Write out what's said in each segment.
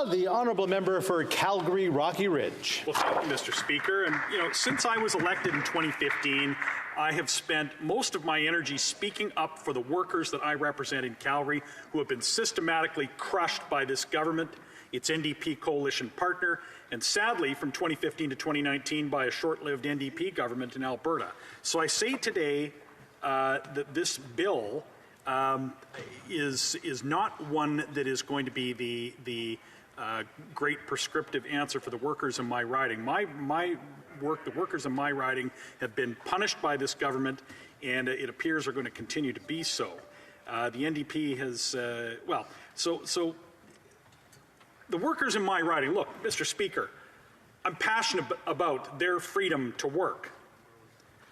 The honourable member for Calgary Rocky Ridge. Well, thank you, Mr. Speaker. And, since I was elected in 2015, I have spent most of my energy speaking up for the workers that I represent in Calgary who have been systematically crushed by this government, its NDP coalition partner, and sadly, from 2015 to 2019, by a short-lived NDP government in Alberta. So I say today that this bill is not one that is going to be the great prescriptive answer for the workers in my riding. The workers in my riding have been punished by this government, and it appears are going to continue to be so. The NDP has, so the workers in my riding, look, Mr. Speaker, I'm passionate about their freedom to work,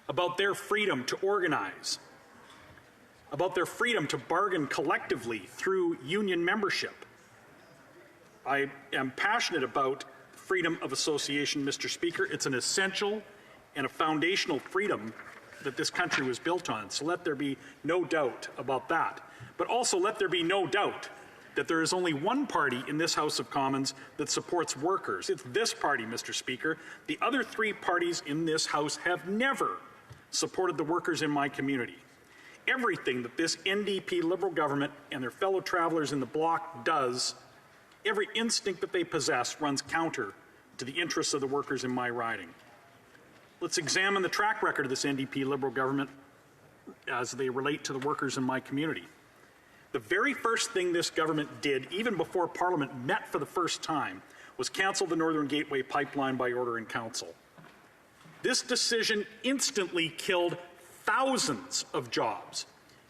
about their freedom to organize, about their freedom to bargain collectively through union membership. I am passionate about freedom of association, Mr. Speaker. It's an essential and a foundational freedom that this country was built on. So let there be no doubt about that. But also let there be no doubt that there is only one party in this House of Commons that supports workers. It's this party, Mr. Speaker. The other three parties in this House have never supported the workers in my community. Everything that this NDP Liberal government and their fellow travellers in the bloc does, every instinct that they possess runs counter to the interests of the workers in my riding. Let's examine the track record of this NDP Liberal government as they relate to the workers in my community. The very first thing this government did, even before Parliament met for the first time, was cancel the Northern Gateway pipeline by order in council. This decision instantly killed thousands of jobs,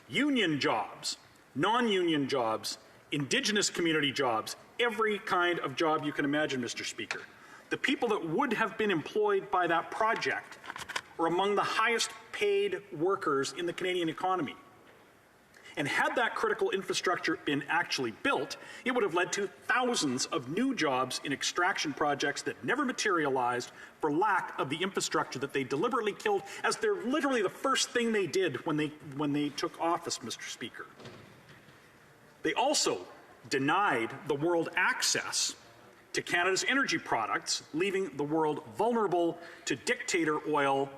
union jobs, non-union jobs, Indigenous community jobs, every kind of job you can imagine, Mr. Speaker. The people that would have been employed by that project were among the highest paid workers in the Canadian economy. And had that critical infrastructure been actually built, it would have led to thousands of new jobs in extraction projects that never materialized for lack of the infrastructure that they deliberately killed, as they're literally the first thing they did when they took office, Mr. Speaker. They also denied the world access to Canada's energy products, leaving the world vulnerable to dictator oil,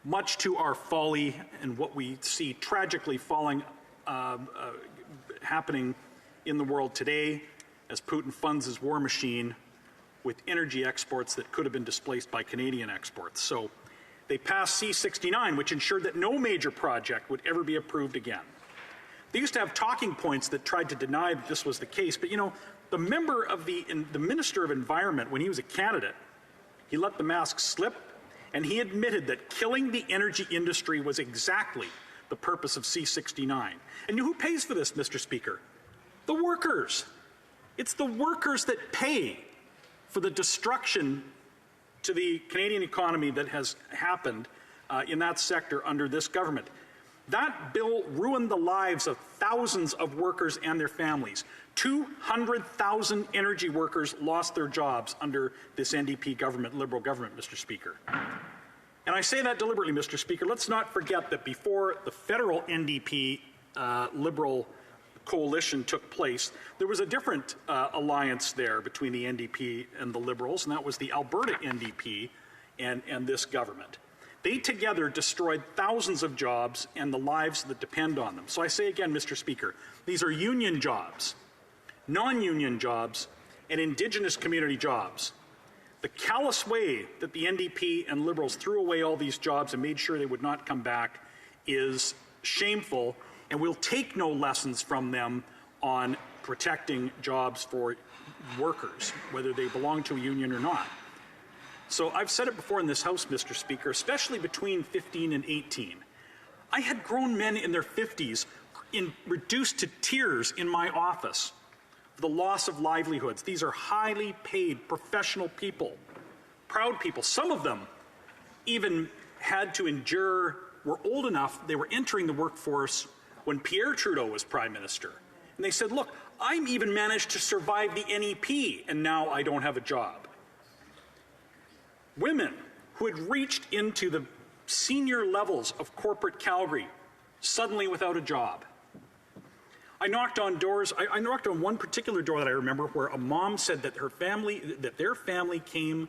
much to our folly and what we see tragically happening in the world today as Putin funds his war machine with energy exports that could have been displaced by Canadian exports. So they passed C-69, which ensured that no major project would ever be approved again. They used to have talking points that tried to deny that this was the case, but the Minister of Environment, when he was a candidate, he let the mask slip, and he admitted that killing the energy industry was exactly the purpose of C-69. And who pays for this, Mr. Speaker? The workers. It's the workers that pay for the destruction to the Canadian economy that has happened in that sector under this government. That bill ruined the lives of thousands of workers and their families. 200,000 energy workers lost their jobs under this NDP government, Liberal government, Mr. Speaker. And I say that deliberately, Mr. Speaker. Let's not forget that before the federal NDP Liberal coalition took place, there was a different alliance there between the NDP and the Liberals, and that was the Alberta NDP and this government. They together destroyed thousands of jobs and the lives that depend on them. So I say again, Mr. Speaker, these are union jobs, non-union jobs, and Indigenous community jobs. The callous way that the NDP and Liberals threw away all these jobs and made sure they would not come back is shameful, and we'll take no lessons from them on protecting jobs for workers, whether they belong to a union or not. So I've said it before in this House, Mr. Speaker, especially between 15 and 18. I had grown men in their 50s reduced to tears in my office for the loss of livelihoods. These are highly paid professional people, proud people. Some of them even had to endure, were old enough, they were entering the workforce when Pierre Trudeau was Prime Minister. And they said, look, I'm even managed to survive the NEP, and now I don't have a job. Women who had reached into the senior levels of corporate Calgary, suddenly without a job. I knocked on doors. I knocked on one particular door that I remember where a mom said that their family came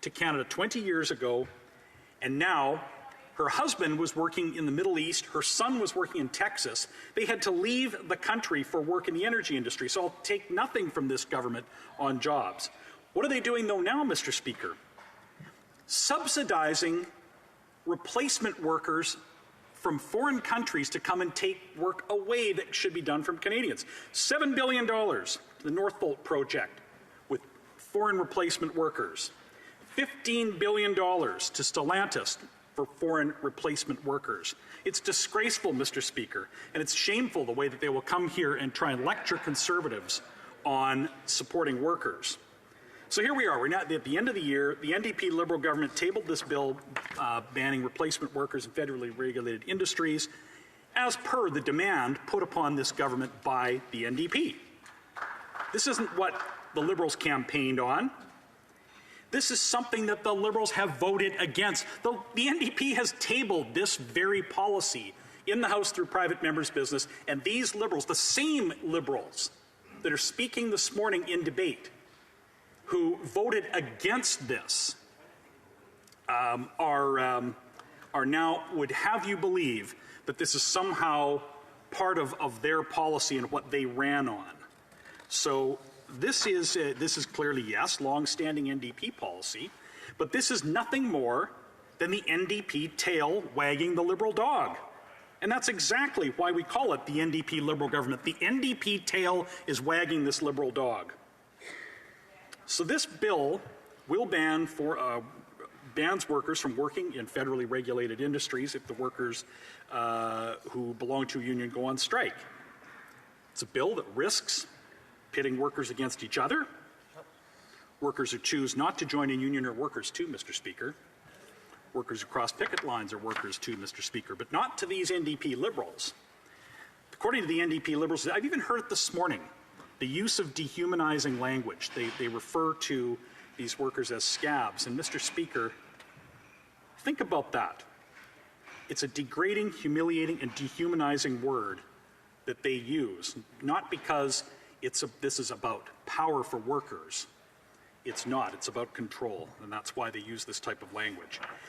to Canada 20 years ago, and now her husband was working in the Middle East, her son was working in Texas. They had to leave the country for work in the energy industry, so I'll take nothing from this government on jobs. What are they doing, though, now, Mr. Speaker? Subsidizing replacement workers from foreign countries to come and take work away that should be done from Canadians. $7 billion to the Northvolt project with foreign replacement workers. $15 billion to Stellantis for foreign replacement workers. It's disgraceful, Mr. Speaker, and it's shameful the way that they will come here and try and lecture Conservatives on supporting workers. So here we are. We're now at the end of the year. The NDP Liberal government tabled this bill banning replacement workers in federally regulated industries as per the demand put upon this government by the NDP. This isn't what the Liberals campaigned on. This is something that the Liberals have voted against. The NDP has tabled this very policy in the House through private members' business, and these Liberals, the same Liberals that are speaking this morning in debate, who voted against this, are now would have you believe that this is somehow part of their policy and what they ran on. So this is clearly, yes, long-standing NDP policy, but this is nothing more than the NDP tail wagging the Liberal dog. And that's exactly why we call it the NDP Liberal government. The NDP tail is wagging this Liberal dog. So this bill will bans workers from working in federally regulated industries if the workers who belong to a union go on strike. It's a bill that risks pitting workers against each other. Workers who choose not to join a union are workers too, Mr. Speaker. Workers who cross picket lines are workers too, Mr. Speaker, but not to these NDP Liberals. According to the NDP Liberals, I've even heard it this morning, the use of dehumanizing language. They refer to these workers as scabs. And Mr. Speaker, think about that. It's a degrading, humiliating, and dehumanizing word that they use, not because this is about power for workers. It's not. It's about control, and that's why they use this type of language.